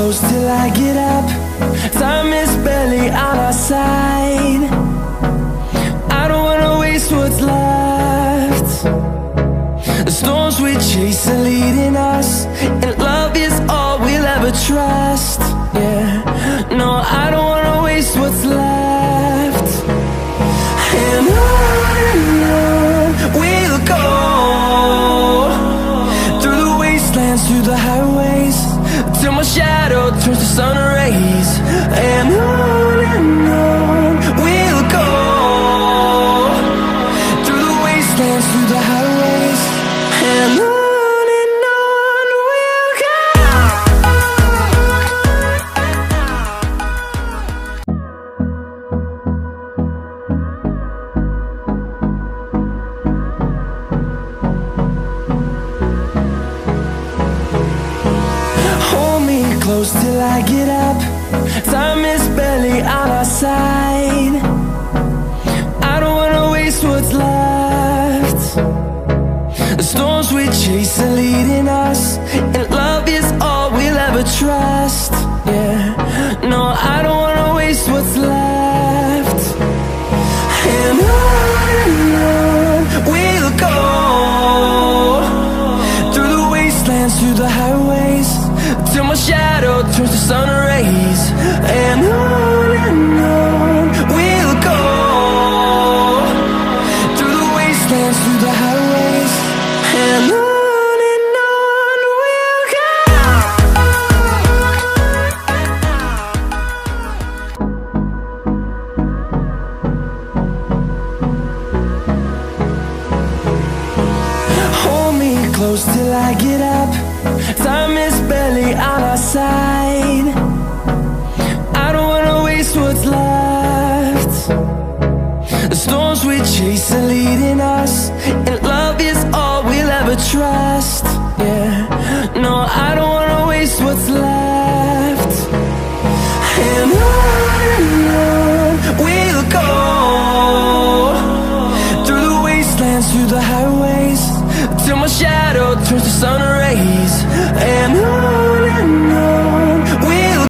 close till I get up. Time is barely on our side. I don't wanna waste what's left. The storms we chase are leading us, and love is all we'll ever trust. Yeah, no, I don't wanna waste what's left. And on we'll go, through the wastelands, through the highways, till my shadow turns to sun rays. And on we'll go, through the wastelands, through the highways, and on we'll go. Hold me close till I get up. Time is barely on our side. I don't wanna waste what's left. The storms we chase are leading us, and love is all we'll ever trust. Yeah, no, I don't wanna waste what's left. And on we'll go, through the wastelands, through the highways, till my shadow turns to sun rays. And on we'll go, through the wastelands, through the highways, and on we'll go. Hold me close till I get up. Time is barely on our side.